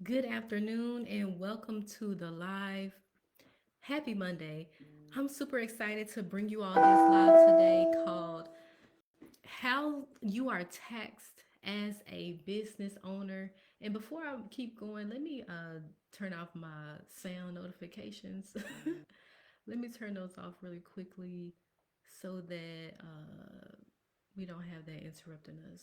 Good afternoon and welcome to the live. Happy Monday. I'm super excited to bring you all this live today called How You Are Taxed as a Business Owner. And before I keep going, let me turn off my sound notifications. Let me turn those off really quickly so that we don't have that interrupting us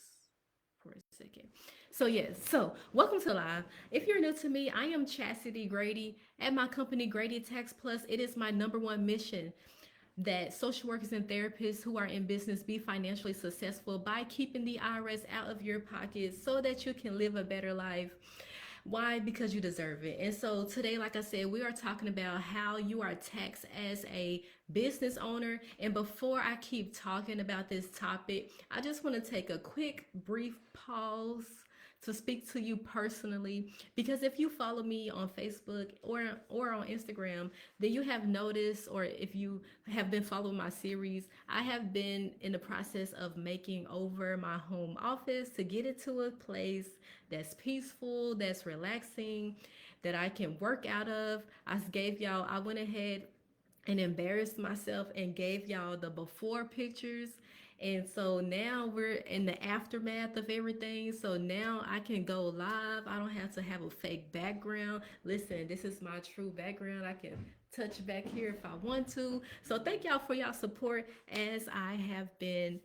for a second. So welcome to live. If you're new to me, I am Chastity Grady. At my company, Grady Tax Plus, it is my number one mission that social workers and therapists who are in business be financially successful by keeping the IRS out of your pockets so that you can live a better life. Why? Because you deserve it. And so today, like I said, we are talking about how you are taxed as a business owner. And before I keep talking about this topic, I just want to take a quick, brief pause to speak to you personally, because if you follow me on Facebook or on Instagram, then you have noticed, or if you have been following my series, I have been in the process of making over my home office to get it to a place that's peaceful, that's relaxing, that I can work out of. I went ahead and embarrassed myself and gave y'all the before pictures. And so now we're in the aftermath of everything. So now I can go live. I don't have to have a fake background. Listen, this is my true background. I can touch back here if I want to. So thank y'all for y'all support as I have been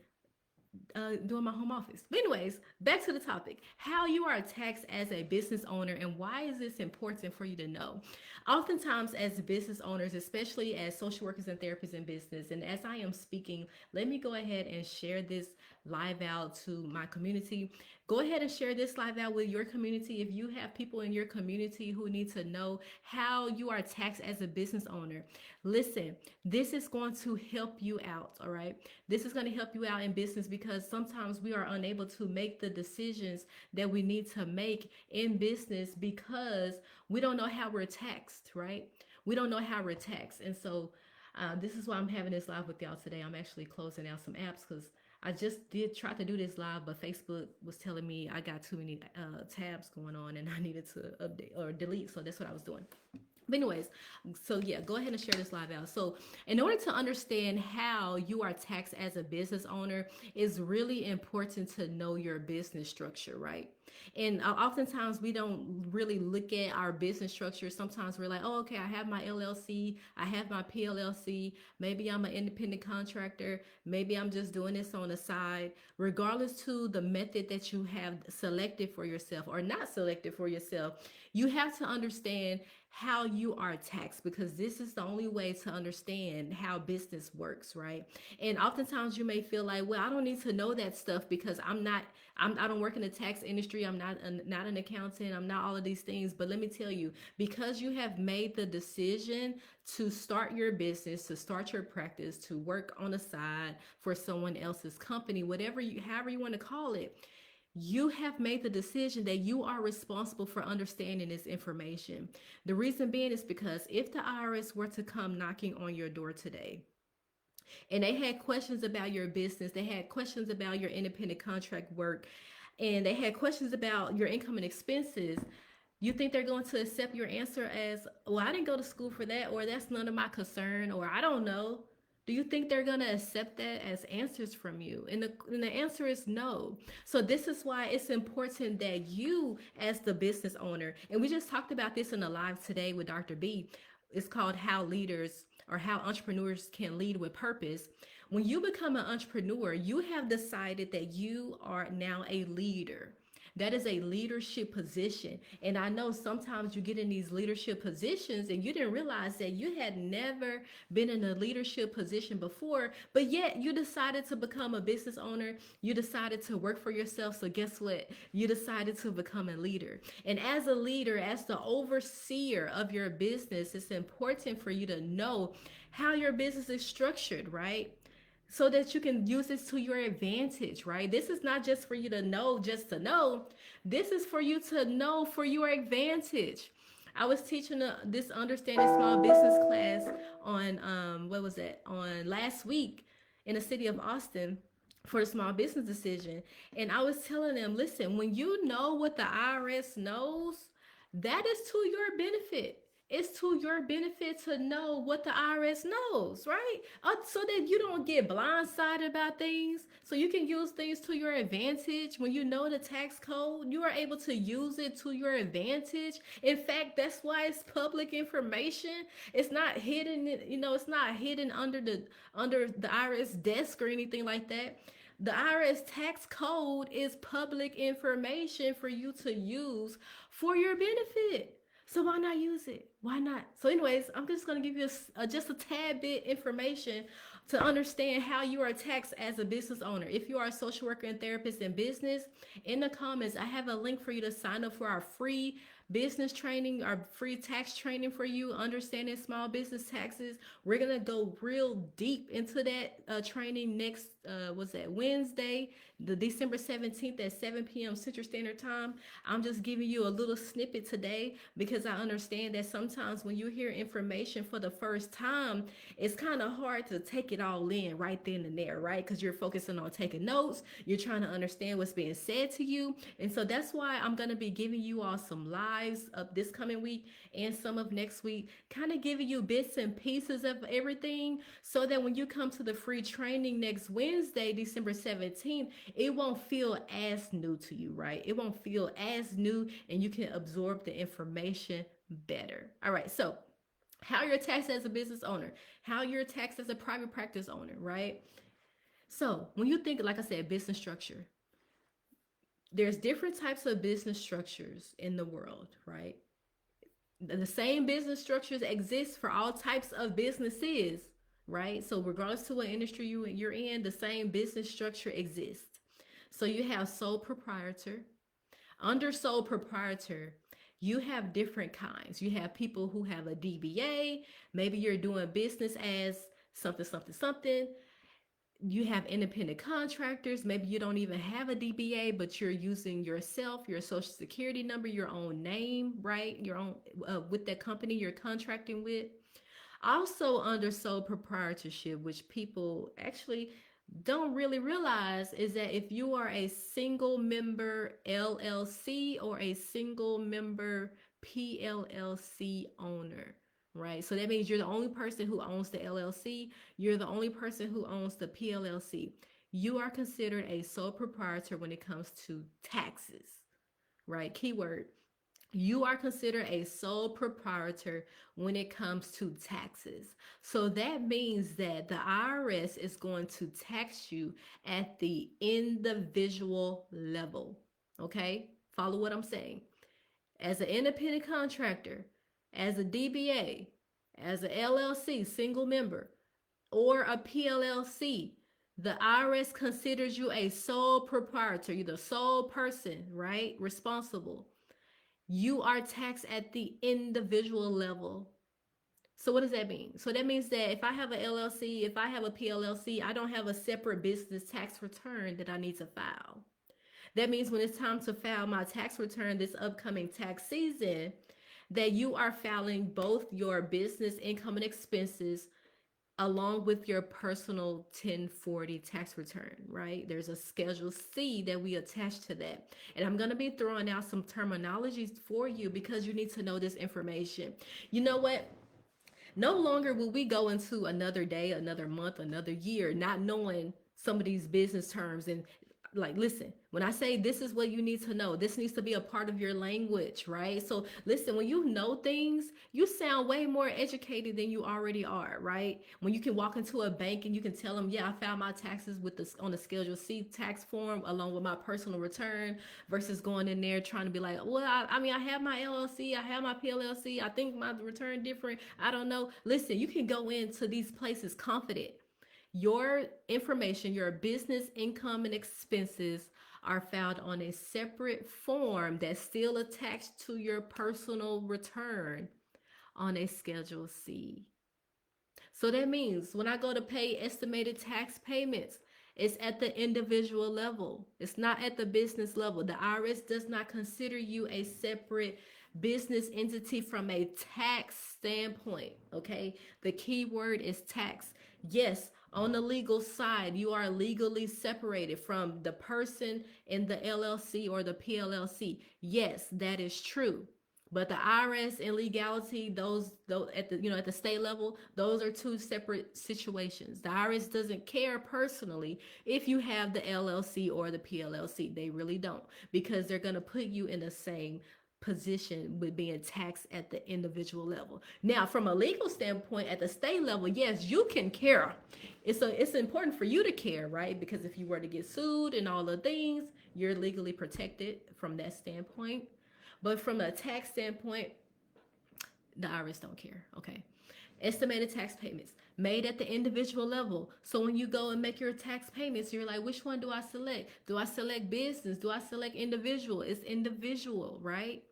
doing my home office. But anyways, back to the topic: how you are taxed as a business owner, and why is this important for you to know? Oftentimes, as business owners, especially as social workers and therapists in business, and as I am speaking, let me go ahead and share this live out to my community. Go ahead and share this live out with your community. If you have people in your community who need to know how you are taxed as a business owner, listen, this is going to help you out, all right? This is going to help you out in business because sometimes we are unable to make the decisions that we need to make in business because we don't know how we're taxed, right? We don't know how we're taxed. And so this is why I'm having this live with y'all today. I'm actually closing out some apps because I just did try to do this live, but Facebook was telling me I got too many tabs going on and I needed to update or delete. So that's what I was doing. But anyways, so yeah, go ahead and share this live out. So in order to understand how you are taxed as a business owner, it's really important to know your business structure, right? And oftentimes we don't really look at our business structure. Sometimes we're like, oh, okay, I have my LLC, I have my PLLC, maybe I'm an independent contractor, maybe I'm just doing this on the side. Regardless to the method that you have selected for yourself or not selected for yourself, you have to understand how you are taxed because this is the only way to understand how business works, right? And oftentimes you may feel like, well, I don't need to know that stuff because I don't work in the tax industry. I'm not an accountant. I'm not all of these things. But let me tell you, because you have made the decision to start your business, to start your practice, to work on the side for someone else's company, however you want to call it, you have made the decision that you are responsible for understanding this information. The reason being is because if the IRS were to come knocking on your door today and they had questions about your business, they had questions about your independent contract work, and they had questions about your income and expenses, you think they're going to accept your answer as, well, I didn't go to school for that, or that's none of my concern, or I don't know? Do you think they're going to accept that as answers from you? And the answer is no. So this is why it's important that you, as the business owner, and we just talked about this in the live today with Dr. B, it's called How Leaders or How Entrepreneurs Can Lead with Purpose. When you become an entrepreneur, you have decided that you are now a leader. That is a leadership position. And I know sometimes you get in these leadership positions and you didn't realize that you had never been in a leadership position before, but yet you decided to become a business owner. You decided to work for yourself. So guess what? You decided to become a leader. And as a leader, as the overseer of your business, it's important for you to know how your business is structured, right? So that you can use this to your advantage, right? This is not just for you to know just to know. This is for you to know for your advantage. I was teaching this understanding small business class on what was that? On last week in the city of Austin for the small business decision. And I was telling them, listen, when you know what the IRS knows, That is to your benefit. It's to your benefit to know what the IRS knows, right? So that you don't get blindsided about things. So you can use things to your advantage. When you know the tax code, you are able to use it to your advantage. In fact, that's why it's public information. It's not hidden, it's not hidden under the IRS desk or anything like that. The IRS tax code is public information for you to use for your benefit. So why not use it? Why not? So, anyways, I'm just gonna give you just a tad bit information to understand how you are taxed as a business owner. If you are a social worker and therapist in business, in the comments, I have a link for you to sign up for our free business training, our free tax training for you, understanding small business taxes. We're gonna go real deep into that training next was that Wednesday, the December 17th at 7 p.m. Central Standard Time. I'm just giving you a little snippet today because I understand that sometimes when you hear information for the first time, it's kind of hard to take it all in right then and there, right? Because you're focusing on taking notes, you're trying to understand what's being said to you. And so that's why I'm going to be giving you all some lives of this coming week and some of next week, kind of giving you bits and pieces of everything so that when you come to the free training next Wednesday, December 17th, it won't feel as new to you, right? It won't feel as new and you can absorb the information better. All right, so how you're taxed as a business owner, how you're taxed as a private practice owner, right? So when you think, like I said, business structure, there's different types of business structures in the world, right? The same business structures exist for all types of businesses, right? So regardless to what industry you're in, the same business structure exists. So you have sole proprietor. Under sole proprietor, you have different kinds. You have people who have a DBA. Maybe you're doing business as something, something, something. You have independent contractors. Maybe you don't even have a DBA, but you're using yourself, your social security number, your own name, right? Your own with that company you're contracting with. Also, under sole proprietorship, which people actually don't really realize, is that if you are a single member LLC or a single member PLLC owner, right? So that means you're the only person who owns the LLC, you're the only person who owns the PLLC. You are considered a sole proprietor when it comes to taxes, right? Keyword, you are considered a sole proprietor when it comes to taxes. So that means that the IRS is going to tax you at the individual level. Okay? Follow what I'm saying. As an independent contractor, as a DBA, as a LLC, single member, or a PLLC, the IRS considers you a sole proprietor. You're the sole person, right? Responsible. You are taxed at the individual level. So what does that mean? So that means that if I have an LLC, if I have a PLLC, I don't have a separate business tax return that I need to file. That means when it's time to file my tax return this upcoming tax season, that you are filing both your business income and expenses along with your personal 1040 tax return, right? There's a Schedule C that we attach to that. And I'm going to be throwing out some terminologies for you because you need to know this information. You know what? No longer will we go into another day, another month, another year, not knowing some of these business terms. And like, listen, when I say this is what you need to know, this needs to be a part of your language, right? So listen, when you know things, you sound way more educated than you already are, right? When you can walk into a bank and you can tell them, yeah, I filed my taxes with this on the Schedule C tax form along with my personal return, versus going in there trying to be like, well, I mean, I have my LLC, I have my PLLC, I think my return different, I don't know. Listen, you can go into these places confident. Your information, your business income and expenses are filed on a separate form that's still attached to your personal return on a Schedule C. So that means when I go to pay estimated tax payments, it's at the individual level. It's not at the business level. The IRS does not consider you a separate business entity from a tax standpoint. Okay. The key word is tax. Yes, on the legal side, you are legally separated from the person in the LLC or the PLLC. Yes, that is true. But the IRS and legality, those at the at the state level, those are two separate situations. The IRS doesn't care personally if you have the LLC or the PLLC. They really don't, because they're gonna put you in the same position with being taxed at the individual level. Now, from a legal standpoint, at the state level, yes, you can care. It's important for you to care, right? Because if you were to get sued and all the things, you're legally protected from that standpoint. But from a tax standpoint, the IRS don't care. Okay. Estimated tax payments made at the individual level. So when you go and make your tax payments, you're like, which one do I select? Do I select business? Do I select individual? It's individual, right?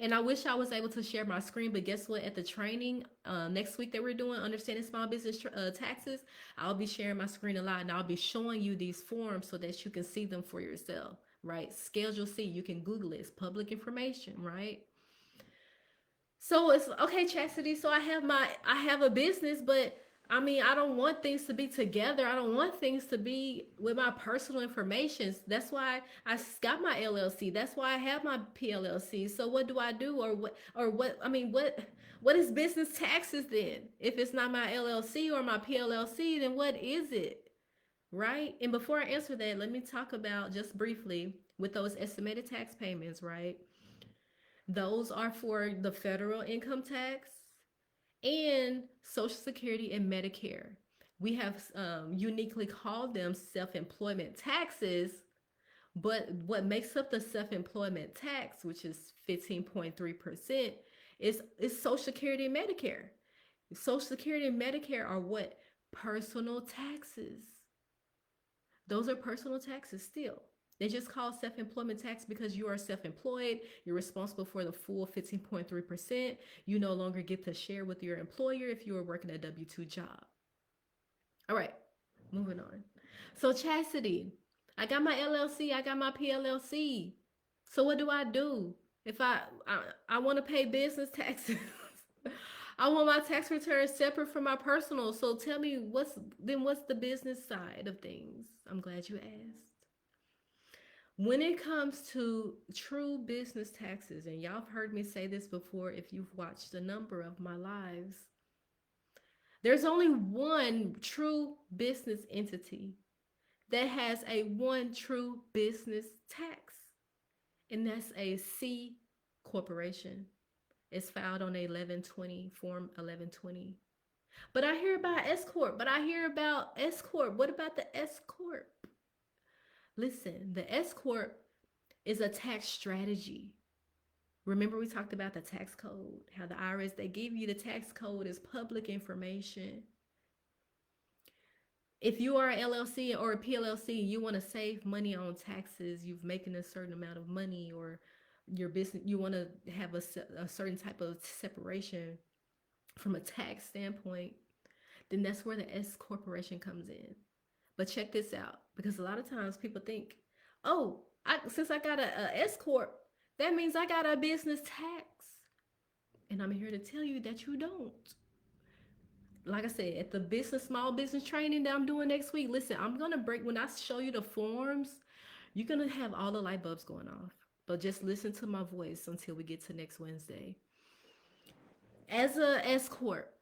And I wish I was able to share my screen, but guess what? At the training next week that we're doing, Understanding Small Business Taxes, I'll be sharing my screen a lot, and I'll be showing you these forms so that you can see them for yourself, right? Schedule C, you can Google it. It's public information, right? So it's okay, Chastity. So I have a business, but I mean, I don't want things to be together. I don't want things to be with my personal information. That's why I got my LLC. That's why I have my PLLC. So what do I do, or what? I mean, what is business taxes then? If it's not my LLC or my PLLC, then what is it? Right? And before I answer that, let me talk about just briefly with those estimated tax payments, right? Those are for the federal income tax and Social Security and Medicare. We have uniquely called them self employment taxes, but what makes up the self employment tax, which is 15.3%, is Social Security and Medicare. Social Security and Medicare are what? Personal taxes. Those are personal taxes still. They just call self-employment tax because you are self-employed. You're responsible for the full 15.3%. You no longer get to share with your employer if you are working a W-2 job. All right, moving on. So Chastity, I got my LLC, I got my PLLC. So what do I do if I want to pay business taxes? I want my tax return separate from my personal. So tell me what's the business side of things? I'm glad you asked. When it comes to true business taxes, and y'all have heard me say this before if you've watched a number of my lives, there's only one true business entity that has a one true business tax, and that's a C corporation. It's filed on a 1120 form 1120. But I hear about S corp. But I hear about S corp. What about the S corp? Listen, the S corp is a tax strategy. Remember we talked about the tax code, how the IRS, they give you the tax code as public information. If you are an LLC or a PLLC, you want to save money on taxes, you've making a certain amount of money, or your business, you want to have a certain type of separation from a tax standpoint, then that's where the S corporation comes in. But check this out, because a lot of times people think, oh, since I got a S corp, that means I got a business tax. And I'm here to tell you that you don't. Like I said, at the small business training that I'm doing next week, listen, I'm gonna break, when I show you the forms, you're gonna have all the light bulbs going off. But just listen to my voice until we get to next Wednesday. As a S corp,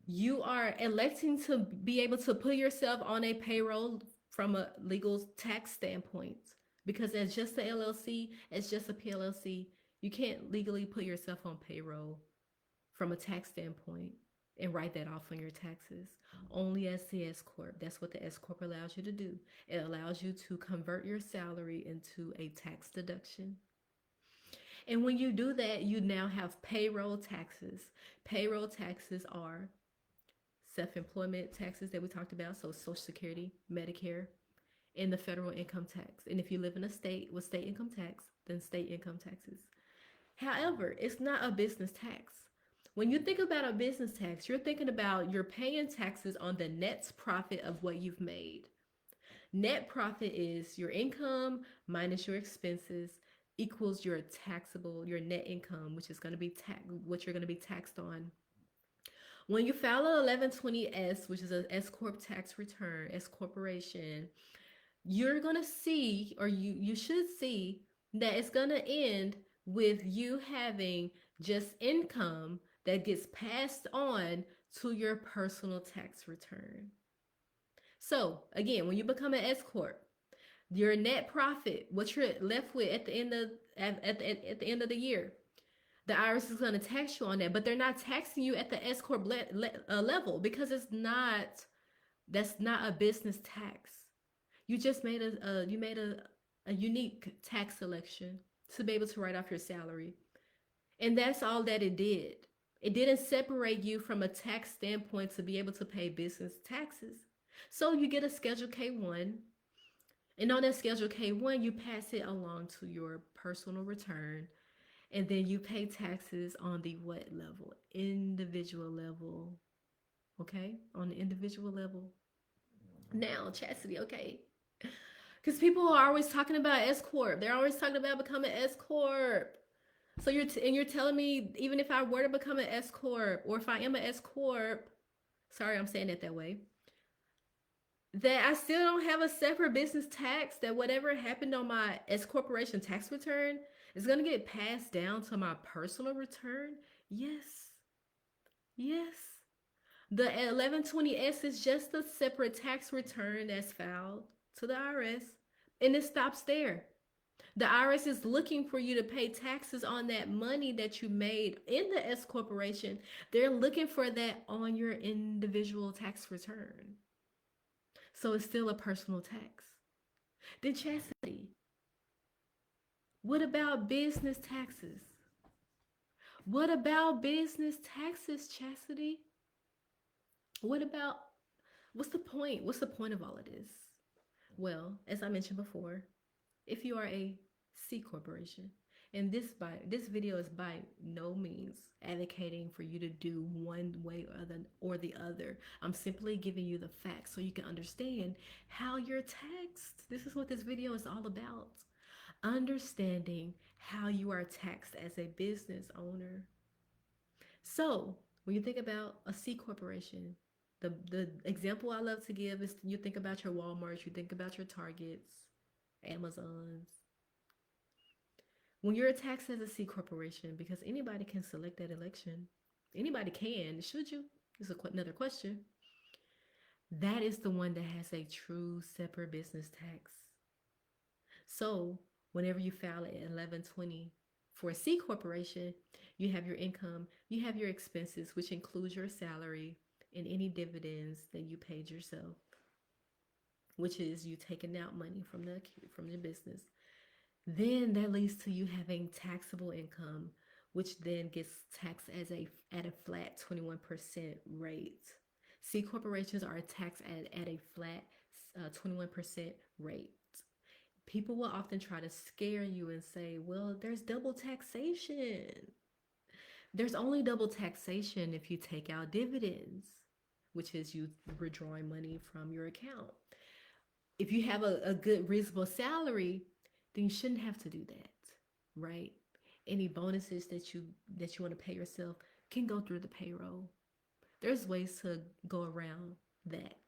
you are electing to be able to put yourself on a payroll from a legal tax standpoint, because as just a LLC, as just a PLLC, you can't legally put yourself on payroll from a tax standpoint and write that off on your taxes. Only as the S corp. That's what the S corp allows you to do. It allows you to convert your salary into a tax deduction. And when you do that, you now have payroll taxes. Payroll taxes are self-employment taxes that we talked about, so Social Security, Medicare, and the federal income tax. And if you live in a state with state income tax, then state income taxes. However, it's not a business tax. When you think about a business tax, you're thinking about you're paying taxes on the net profit of what you've made. Net profit is your income minus your expenses equals your your net income, which is going to be what you're going to be taxed on. When you file an 1120S, which is an S corp tax return, S corporation, you're going to see, or you should see, that it's going to end with you having just income that gets passed on to your personal tax return. So, again, when you become an S corp, your net profit, what you're left with at the end of at the end of the year, the IRS is going to tax you on that, but they're not taxing you at the S corp level because it's not, that's not a business tax. You just made a unique tax selection to be able to write off your salary. And that's all that it did. It didn't separate you from a tax standpoint to be able to pay business taxes. So you get a Schedule K1, and on that Schedule K1, you pass it along to your personal return, and then you pay taxes on the what level? Individual level. Okay? On the individual level. Now, Chastity, okay. Because people are always talking about S Corp. They're always talking about becoming S Corp. So you're telling me even if I were to become an S Corp, or if I am an S Corp, sorry, I'm saying it that way, that I still don't have a separate business tax, that whatever happened on my S corporation tax return is going to get passed down to my personal return? Yes. Yes. The 1120S is just a separate tax return that's filed to the IRS, and it stops there. The IRS is looking for you to pay taxes on that money that you made in the S corporation. They're looking for that on your individual tax return. So it's still a personal tax. Then Chastity, what about business taxes? What about business taxes, Chastity? What about, what's the point? What's the point of all of this? Well, as I mentioned before, if you are a C corporation, and this video is by no means advocating for you to do one way or the other. I'm simply giving you the facts so you can understand how you're taxed. This is what this video is all about. Understanding how you are taxed as a business owner. So when you think about a C corporation, the example I love to give is you think about your Walmarts, you think about your Targets, Amazons. When you're taxed as a C corporation, because anybody can select that election, anybody can, should you? This is another question. That is the one that has a true separate business tax. So whenever you file at 1120 for a C corporation, you have your income, you have your expenses, which includes your salary and any dividends that you paid yourself, which is you taking out money from the business. Then that leads to you having taxable income, which then gets taxed at a flat 21% rate. C corporations are taxed at a flat 21% rate. People will often try to scare you and say, well, there's double taxation. There's only double taxation if you take out dividends, which is you withdrawing money from your account. If you have a good, reasonable salary, then you shouldn't have to do that, right? Any bonuses that you want to pay yourself can go through the payroll. There's ways to go around that.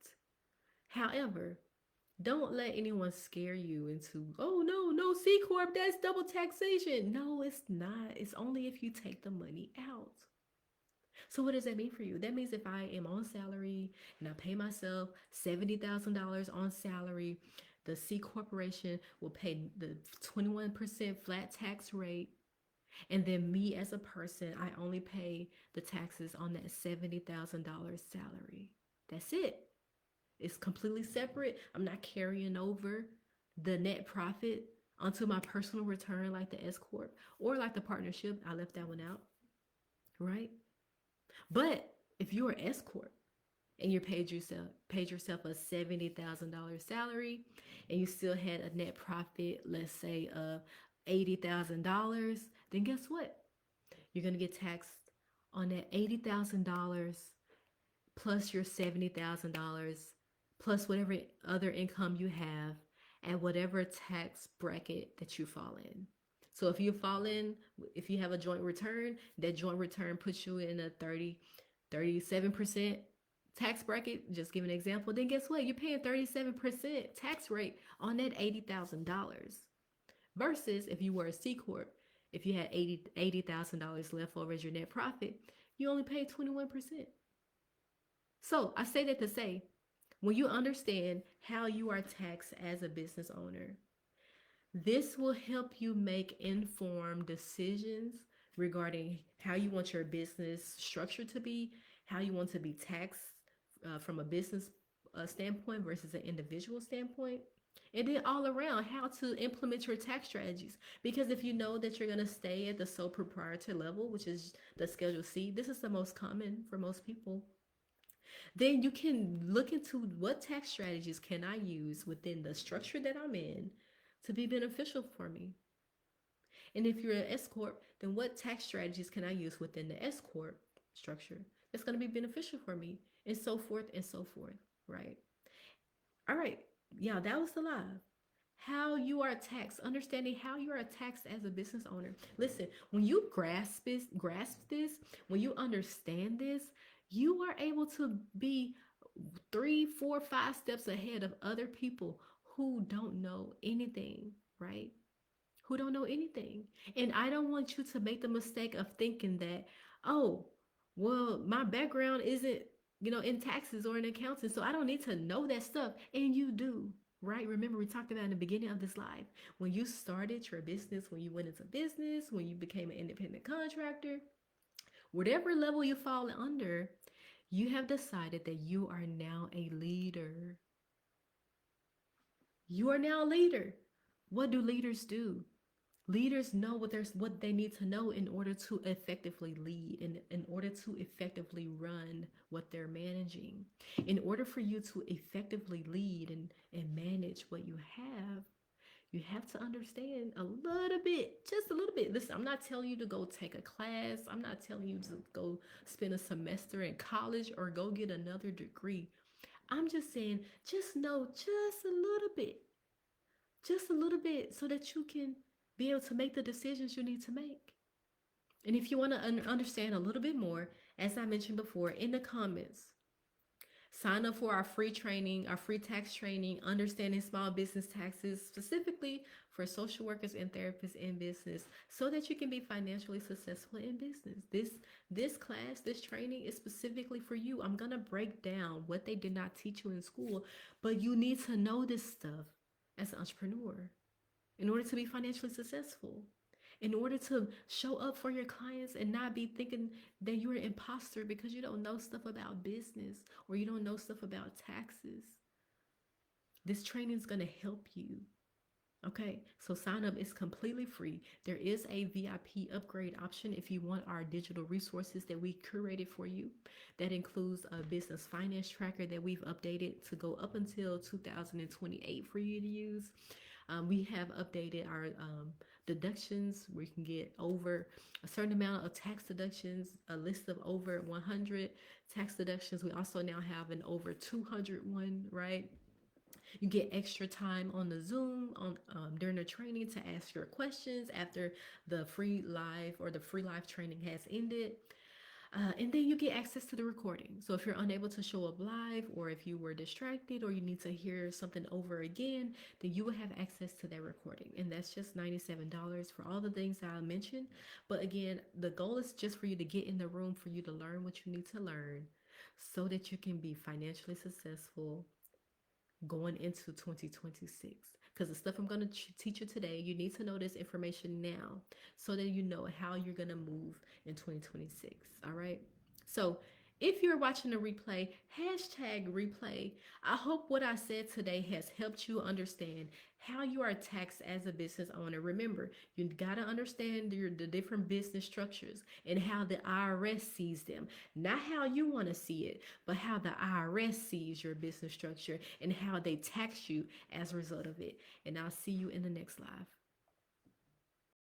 However, don't let anyone scare you into, oh no, C Corp, that's double taxation. No, it's not. It's only if you take the money out. So what does that mean for you? That means if I am on salary and I pay myself $70,000 on salary, the C corporation will pay the 21% flat tax rate. And then me as a person, I only pay the taxes on that $70,000 salary. That's it. It's completely separate. I'm not carrying over the net profit onto my personal return like the S Corp or like the partnership. I left that one out, right? But if you're S Corp and you paid yourself a $70,000 salary and you still had a net profit, let's say of $80,000, then guess what? You're going to get taxed on that $80,000 plus your $70,000 plus whatever other income you have at whatever tax bracket that you fall in. So if you have a joint return, that joint return puts you in a 37% tax bracket, just give an example, then guess what? You're paying 37% tax rate on that $80,000. Versus if you were a C Corp If you had $80,000 left over as your net profit, you only paid 21%. So I say that to say, when you understand how you are taxed as a business owner, this will help you make informed decisions regarding how you want your business structure to be, how you want to be taxed from a business standpoint versus an individual standpoint. And then all around how to implement your tax strategies. Because if you know that you're going to stay at the sole proprietor level, which is the Schedule C, this is the most common for most people, then you can look into what tax strategies can I use within the structure that I'm in to be beneficial for me. And if you're an S corp, then what tax strategies can I use within the S corp structure that's going to be beneficial for me, and so forth and so forth, right? All right, yeah, that was the live. How you are taxed, understanding how you are taxed as a business owner. Listen, when you grasp this, when you understand this, you are able to be 3, 4, 5 steps ahead of other people who don't know anything, right? Who don't know anything. And I don't want you to make the mistake of thinking that, oh, well, my background isn't, in taxes or in accounting, so I don't need to know that stuff. And you do, right? Remember, we talked about in the beginning of this live, when you started your business, when you went into business, when you became an independent contractor, whatever level you fall under, you have decided that you are now a leader. You are now a leader. What do leaders do? Leaders know what they need to know in order to effectively lead and in order to effectively run what they're managing. In order for you to effectively lead and manage what you have to understand a little bit, just a little bit. Listen, I'm not telling you to go take a class. I'm not telling you to go spend a semester in college or go get another degree. I'm just saying, just know just a little bit so that you can be able to make the decisions you need to make. And if you want to understand a little bit more, as I mentioned before, in the comments, sign up for our free training, our free tax training, understanding small business taxes, specifically for social workers and therapists in business, so that you can be financially successful in business. This class, this training is specifically for you. I'm gonna break down what they did not teach you in school, but you need to know this stuff as an entrepreneur in order to be financially successful, in order to show up for your clients and not be thinking that you're an imposter because you don't know stuff about business or you don't know stuff about taxes. This training is going to help you. Okay, so sign up is completely free. There is a VIP upgrade option if you want our digital resources that we curated for you. That includes a business finance tracker that we've updated to go up until 2028 for you to use. We have updated our deductions where you can get over a certain amount of tax deductions, a list of over 100 tax deductions. We also now have an over 200 one, right? You get extra time on the Zoom during the training to ask your questions after the free live or the free live training has ended. And then you get access to the recording. So if you're unable to show up live, or if you were distracted, or you need to hear something over again, then you will have access to that recording. And that's just $97 for all the things that I mentioned. But again, the goal is just for you to get in the room, for you to learn what you need to learn so that you can be financially successful going into 2026. Because the stuff I'm going to teach you today, you need to know this information now so that you know how you're going to move in 2026. All right. So if you're watching the replay, hashtag replay. I hope what I said today has helped you understand how you are taxed as a business owner. Remember, you got to understand the different business structures and how the IRS sees them. Not how you want to see it, but how the IRS sees your business structure and how they tax you as a result of it. And I'll see you in the next live.